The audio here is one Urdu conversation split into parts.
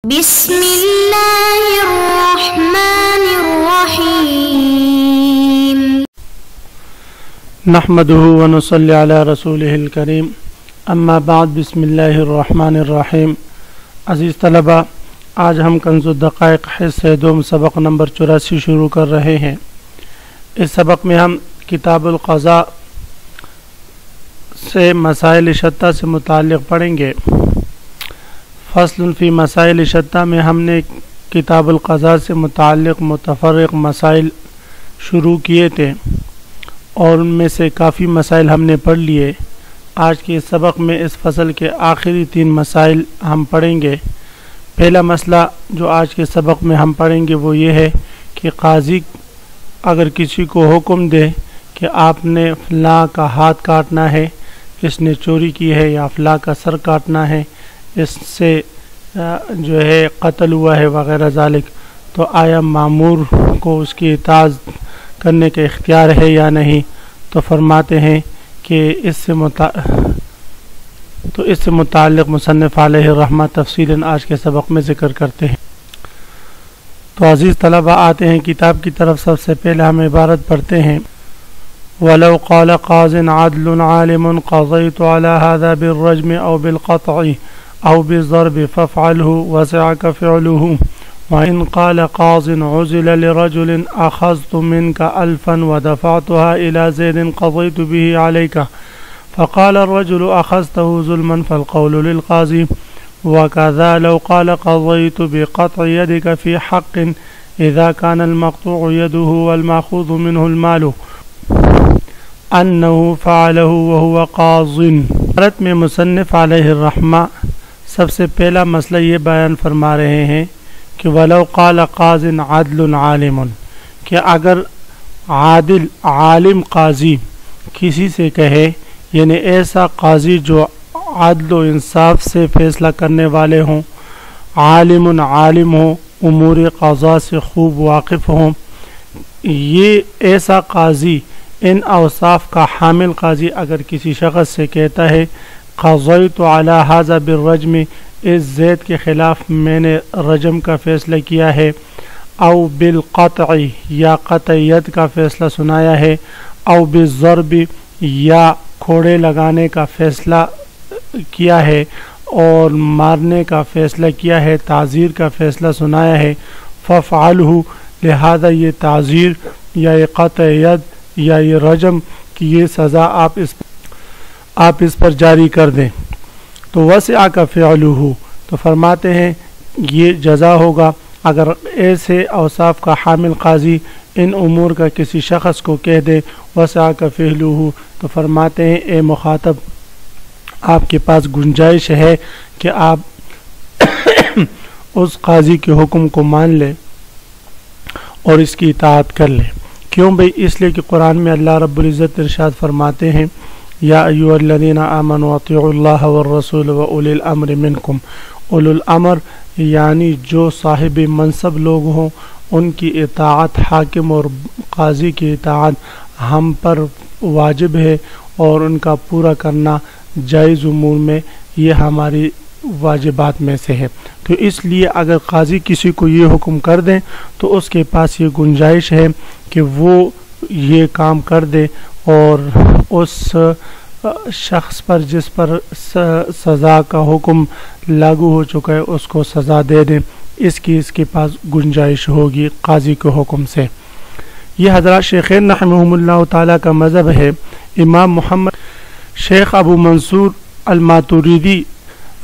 بسم اللہ الرحمن الرحیم نحمده ونصلی علی رسولہ الکریم اما بعد بسم اللہ الرحمن الرحیم۔ عزیز طلبہ، آج ہم کنز الدقائق حصہ دوم سبق نمبر 84 شروع کر رہے ہیں۔ اس سبق میں ہم کتاب القضاء سے مسائل شتہ سے متعلق پڑھیں گے۔ فصل فی مسائل شتہ میں ہم نے کتاب القضاء سے متعلق متفرق مسائل شروع کیے تھے اور ان میں سے کافی مسائل ہم نے پڑھ لیے۔ آج کے اس سبق میں اس فصل کے آخری 3 مسائل ہم پڑھیں گے۔ پہلا مسئلہ جو آج کے سبق میں ہم پڑھیں گے وہ یہ ہے کہ قاضی اگر کسی کو حکم دے کہ آپ نے فلاں کا ہاتھ کاٹنا ہے، اس نے چوری کی ہے، یا فلاں کا سر کاٹنا ہے، اس سے جو ہے قتل ہوا ہے وغیرہ ذالک، تو آیا مامور کو اس کی اطاعت کرنے کا اختیار ہے یا نہیں؟ تو فرماتے ہیں کہ اس سے متعلق مصنف علیہ الرحمہ تفصیلاً آج کے سبق میں ذکر کرتے ہیں۔ تو عزیز طلبہ آتے ہیں کتاب کی طرف۔ سب سے پہلے ہم عبارت پڑھتے ہیں: وَلَوْ قَالَ قَاضٍ عَدْلٌ عَالِمٌ قَضَيْتُ عَلَى هَذَا بِالرَّجْمِ أَوْ بِالْقَطْعِ أَوْ بِالضَّرْبِ فَافْعَلْهُ وَسَعَكَ فِعْلُهُ وَإِنْ قَالَ قَاضٍ عُزِلَ لِرَجُلٍ أَخَذْتُ مِنْكَ أَلْفًا وَدَفَعْتُهَا إِلَى زَيْدٍ قَضَيْتُ بِهِ عَلَيْكَ فَقَالَ الرَّجُلُ أَخَذْتَهُ ظُلْمًا فَالْقَوْلُ لِلْقَاضِي وَكَذَا لَوْ قَالَ قَضَيْتُ بِقَطْعِ يَدِكَ فِي حَقٍ إِذَا كَانَ الْمَقْطُوعُ يَدُهُ وَالْمَأْخُوذُ مِنْهُ الْمَالُ أَنَّهُ فَعَلَهُ وَهُوَ قَاضٍ۔ عبارت میں مصنف علیہ الرحمہ سب سے پہلا مسئلہ یہ بیان فرما رہے ہیں کہ وَلَوْ قَالَ قَاضٍ عَدْلٌ عَالِمٌ، کہ اگر عادل عالم قاضی کسی سے کہے، یعنی ایسا قاضی جو عدل و انصاف سے فیصلہ کرنے والے ہوں، عالم ہوں، امور قضاء سے خوب واقف ہوں، یہ ایسا قاضی ان اوصاف کا حامل قاضی اگر کسی شخص سے کہتا ہے قضیت علی ھذا بالرجم، اس زید کے خلاف میں نے رجم کا فیصلہ کیا ہے، او بالقطع یا قطع ید کا فیصلہ سنایا ہے، او بالضرب یا کھوڑے لگانے کا فیصلہ کیا ہے اور مارنے کا فیصلہ کیا ہے، تعزیر کا فیصلہ سنایا ہے، فافعلہ، لہذا یہ تعزیر یا یہ قطع ید یا یہ رجم کی یہ سزا آپ اس پر جاری کر دیں۔ تو وسعک فعلہ، تو فرماتے ہیں یہ جزا ہوگا اگر ایسے اوصاف کا حامل قاضی ان امور کا کسی شخص کو کہہ دے وسعک فعلہ، تو فرماتے ہیں اے مخاطب آپ کے پاس گنجائش ہے کہ آپ اس قاضی کے حکم کو مان لیں اور اس کی اطاعت کر لیں۔ کیوں بھئی؟ اس لیے کہ قرآن میں اللہ رب العزت ارشاد فرماتے ہیں یا ایھا الذین آمنوا اطیعوا اللہ والرسول واولی الامر منکم، اولو الامر یعنی جو صاحب منصب لوگ ہوں ان کی اطاعت، حاکم اور قاضی کی اطاعت ہم پر واجب ہے اور ان کا پورا کرنا جائز امور میں یہ ہماری واجبات میں سے ہے۔ تو اس لیے اگر قاضی کسی کو یہ حکم کر دیں تو اس کے پاس یہ گنجائش ہے کہ وہ یہ کام کر دے اور اس شخص پر جس پر سزا کا حکم لاگو ہو چکا ہے اس کو سزا دے دیں، اس کے پاس گنجائش ہوگی قاضی کے حکم سے۔ یہ حضرات شیخین رحمہم اللہ تعالیٰ کا مذہب ہے۔ امام محمد شیخ ابو منصور الماتوریدی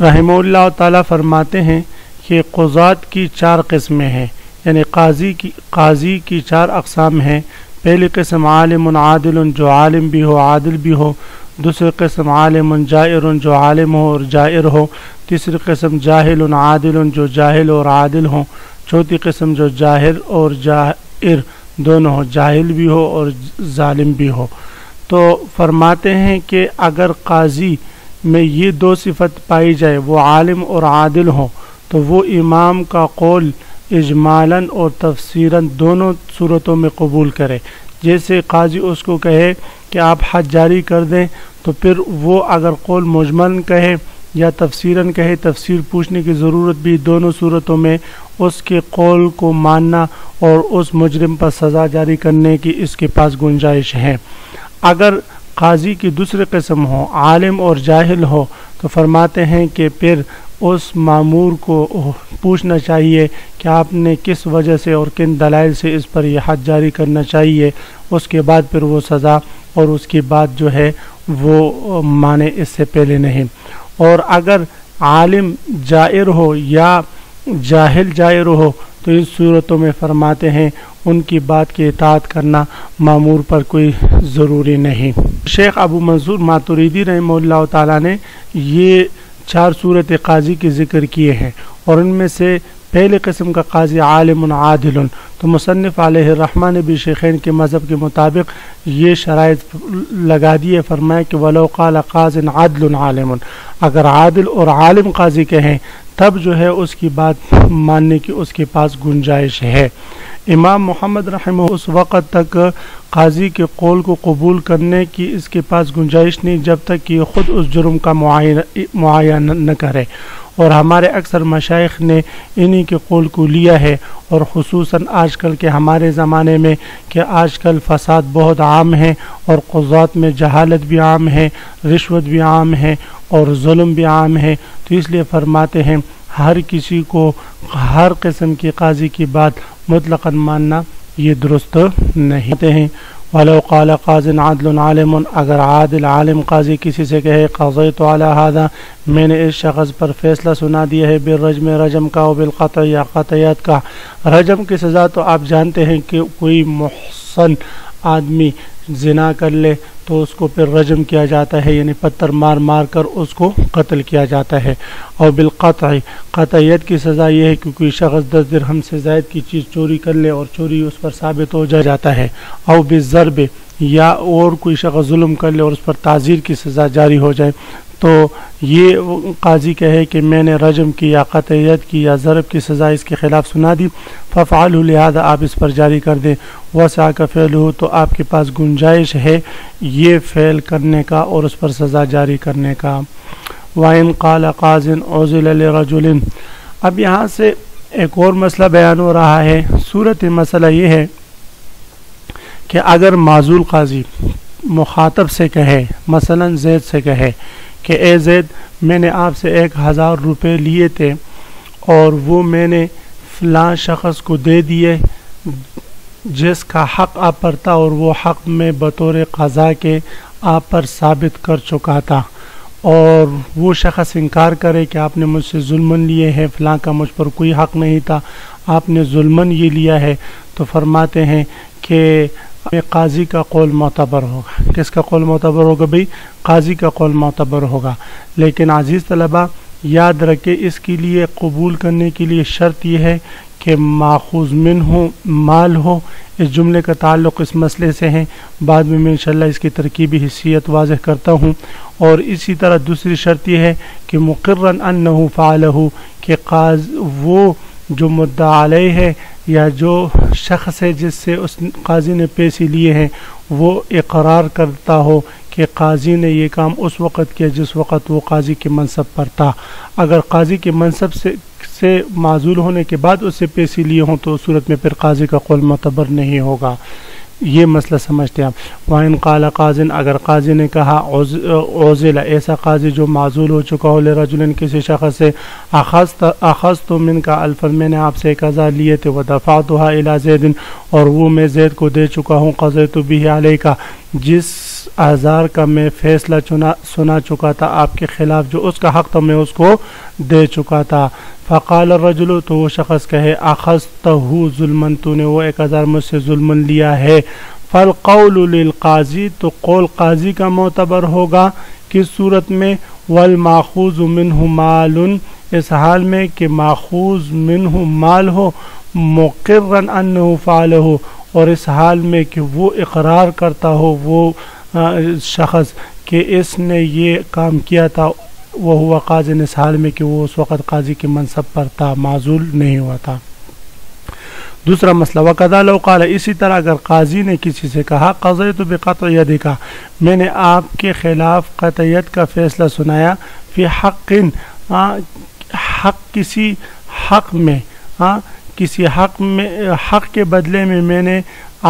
رحمہ اللہ تعالیٰ فرماتے ہیں کہ قضات کی 4 قسمیں ہیں، یعنی قاضی کی 4 اقسام ہیں۔ پہلی قسم عالم عادل، جو عالم بھی ہو عادل بھی ہو۔ دوسری قسم عالم جائر، جو عالم ہو اور جائر ہو۔ تیسری قسم جاہل عادل، جو جاہل اور عادل ہوں۔ چوتھی قسم جو جاہل اور جائر دونوں ہو، جاہل بھی ہو اور ظالم بھی ہو۔ تو فرماتے ہیں کہ اگر قاضی میں یہ 2 صفت پائی جائے، وہ عالم اور عادل ہوں، تو وہ امام کا قول اجمالاً اور تفسیراً دونوں صورتوں میں قبول کرے۔ جیسے قاضی اس کو کہے کہ آپ حد جاری کر دیں، تو پھر وہ اگر قول مجمل کہے یا تفسیراً کہے تفسیر پوچھنے کی ضرورت بھی، دونوں صورتوں میں اس کے قول کو ماننا اور اس مجرم پر سزا جاری کرنے کی اس کے پاس گنجائش ہے۔ اگر قاضی کی دوسری قسم ہو، عالم اور جاہل ہو، تو فرماتے ہیں کہ پھر اس مامور کو پوچھنا چاہیے کہ آپ نے کس وجہ سے اور کن دلائل سے اس پر یہ حد جاری کرنا چاہیے، اس کے بعد پھر وہ سزا، اور اس کی بات جو ہے وہ مانے، اس سے پہلے نہیں۔ اور اگر عالم جائر ہو یا جاہل جائر ہو تو ان صورتوں میں فرماتے ہیں ان کی بات کی اطاعت کرنا مامور پر کوئی ضروری نہیں۔ شیخ ابو منصور ماتریدی رحمہ اللہ تعالیٰ نے یہ 4 صورت قاضی کی ذکر کیے ہیں، اور ان میں سے پہلے قسم کا قاضی عالم عادل، تو مصنف علیہ الرحمہ نے بھی شیخین کے مذہب کے مطابق یہ شرائط لگا دیے، فرمایا کہ وَلَوْ قَالَ قَاضٍ عَدْلٌ عَالِمٌ، اگر عادل اور عالم قاضی کہیں تب جو ہے اس کی بات ماننے کی اس کے پاس گنجائش ہے۔ امام محمد رحمہ اس وقت تک قاضی کے قول کو قبول کرنے کی اس کے پاس گنجائش نہیں جب تک کہ خود اس جرم کا معائنہ نہ کرے، اور ہمارے اکثر مشائخ نے انہی کے قول کو لیا ہے، اور خصوصاً آج کل کے ہمارے زمانے میں کہ آج کل فساد بہت عام ہے، اور قضات میں جہالت بھی عام ہے، رشوت بھی عام ہے، اور ظلم بھی عام ہے، تو اس لیے فرماتے ہیں ہر کسی کو ہر قسم کی قاضی کی بات مطلقاً ماننا یہ درست نہیں ہیں۔ وَلَوْ قَالَ قَاضٍ عَدْلٌ عَالِمٌ، اگر عادل عالم قاضی کسی سے کہے قَضَيْتُ عَلَى هَذَا، میں نے اس شخص پر فیصلہ سنا دیا ہے، بالرجم، رجم کا، و بالقطع یا قطعیت کا۔ رجم کی سزا تو آپ جانتے ہیں کہ کوئی محسن آدمی زنا کر لے تو اس کو پھر رجم کیا جاتا ہے، یعنی پتھر مار مار کر اس کو قتل کیا جاتا ہے۔ اور بالقطع، قطعیت کی سزا یہ ہے کہ کوئی شخص 10 درہم سے زائد کی چیز چوری کر لے اور چوری اس پر ثابت ہو جاتا ہے۔ اور بالضرب، یا اور کوئی شخص ظلم کر لے اور اس پر تعزیر کی سزا جاری ہو جائے، تو یہ قاضی کہے کہ میں نے رجم کی یا قطعیت کی یا ضرب کی سزا اس کے خلاف سنا دی، فَفْعَلْهُ، لہذا آپ اس پر جاری کر دیں، وَسَعَكَ فِعْلُهُ، تو آپ کے پاس گنجائش ہے یہ فعل کرنے کا اور اس پر سزا جاری کرنے کا۔ وَإِنْ قَالَ قَاضٍ عُزِلَ لِرَجُلٍ، اب یہاں سے ایک اور مسئلہ بیان ہو رہا ہے۔ صورت مسئلہ یہ ہے کہ اگر معزول قاضی مخاطب سے کہے، مثلا زید سے کہے کہ اے زید، میں نے آپ سے 1000 روپے لیے تھے اور وہ میں نے فلاں شخص کو دے دیے جس کا حق آپ پر تھا، اور وہ حق میں بطور قضا کے آپ پر ثابت کر چکا تھا، اور وہ شخص انکار کرے کہ آپ نے مجھ سے ظلمن لیے ہیں، فلاں کا مجھ پر کوئی حق نہیں تھا، آپ نے ظلمن یہ لیا ہے، تو فرماتے ہیں کہ قاضی کا قول معتبر ہوگا۔ کس کا قول معتبر ہوگا بھئی؟ قاضی کا قول معتبر ہوگا۔ لیکن عزیز طلبہ یاد رکھے، اس کے لیے قبول کرنے کے لیے شرط یہ ہے کہ ماخوذ منہ مال ہو۔ اس جملے کا تعلق اس مسئلے سے ہے، بعد میں انشاءاللہ اس کی ترکیبی حیثیت واضح کرتا ہوں۔ اور اسی طرح دوسری شرط یہ ہے کہ مقرن انہ فعلہ، کہ وہ جو مدعا علیہ ہے یا جو شخص ہے جس سے اس قاضی نے پیسے لیے ہیں، وہ اقرار کرتا ہو کہ قاضی نے یہ کام اس وقت کیا جس وقت وہ قاضی کے منصب پر تھا۔ اگر قاضی کے منصب سے معزول ہونے کے بعد اس سے پیسے لیے ہوں تو اس صورت میں پھر قاضی کا قول معتبر نہیں ہوگا۔ یہ مسئلہ سمجھتے ہیں آپ۔ وَإِنْ قَالَ قَاضٍ، اگر قاضی نے کہا عُزِلَ، ایسا قاضی جو معزول ہو چکا ہو، لِرَجُلٍ، کسی شخص سے، اخذت مِنْكَ أَلْفًا، میں نے آپ سے 1000 لیے تھے، وَدَفَعْتُهَا إِلَى زَيْدٍ، اور وہ میں زید کو دے چکا ہوں، قَضَيْتُ بِهِ عَلَيْكَ، جس 1000 کا میں فیصلہ سنا چکا تھا آپ کے خلاف، جو اس کا حق تھا میں اس کو دے چکا تھا۔ فقال الرجل، تو وہ شخص کہے اخذتہ ظلمن، تو نے وہ 1000 مجھ سے ظلمن لیا ہے، فالقول للقاضی، تو قول قاضی کا معتبر ہوگا، کس صورت میں؟ والماخوذ منہ مال، اس حال میں کہ ماخوذ منہ مال ہو، مقرن انہ فعلہ، اور اس حال میں کہ وہ اقرار کرتا ہو وہ شخص کہ اس نے یہ کام کیا تھا، وہ ہوا قاضی، اس حال میں کہ وہ اس وقت قاضی کے منصب پر تھا، معزول نہیں ہوا تھا۔ دوسرا مسئلہ وَقَضَى لَوْ قَالَ اسی طرح اگر قاضی نے کسی سے کہا قضیت بقطع یدک میں نے آپ کے خلاف قطعیت کا فیصلہ سنایا فی حق کسی حق میں کسی حق کے بدلے میں نے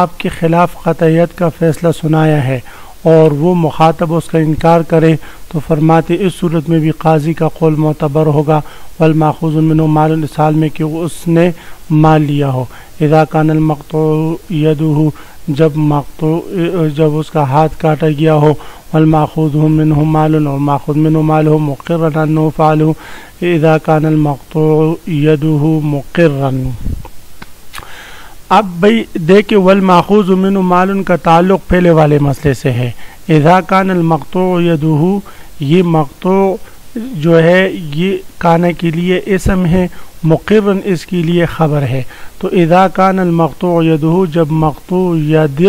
آپ کے خلاف قطعیت کا فیصلہ سنایا ہے اور وہ مخاطب اس کا انکار کرے تو فرماتے اس صورت میں بھی قاضی کا قول معتبر ہوگا والماخوذ منہ مال اس حال میں کہ اس نے مال لیا ہو اذا کان المقطوع یدہ جب اس کا ہاتھ کاٹا گیا ہو والماخوذ منہ مال اور ماخوذ منہ مال ہو مقررا انہ فعلہ اذا کان المقطوع یدہ مقررا. اب بھئی دیکھیں والماخوذ منہ مال کا تعلق پہلے والے مسئلے سے ہے. اذا کان المقطوع یدہ یہ مقطوع جو ہے یہ کانا کے لیے اسم ہے مقرن اس کے لیے خبر ہے. تو اذا کان المقطوع یدہ جب مقطوع ید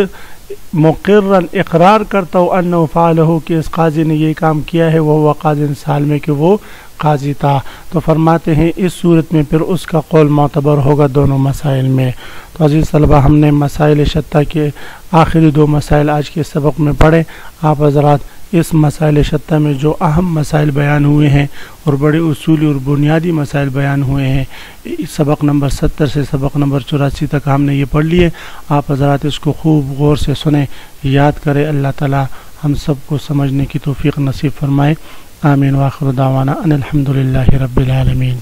مقرن اقرار کرتا ہو انہ فعلہ کہ اس قاضی نے یہ کام کیا ہے وہ قاضی سال میں کہ وہ قاضی تھا تو فرماتے ہیں اس صورت میں پھر اس کا قول معتبر ہوگا دونوں مسائل میں. تو عزیز طلبہ ہم نے مسائل شتہ کے آخری دو مسائل آج کے سبق میں پڑھے. آپ حضرات اس مسائل شتہ میں جو اہم مسائل بیان ہوئے ہیں اور بڑے اصولی اور بنیادی مسائل بیان ہوئے ہیں سبق نمبر 70 سے سبق نمبر 84 تک ہم نے یہ پڑھ لیے. آپ حضرات اس کو خوب غور سے سنیں یاد کریں. اللہ تعالی ہم سب کو سمجھنے کی توفیق نصیب فرمائے. آمین. وآخر دعوانا ان الحمد للہ رب العالمین.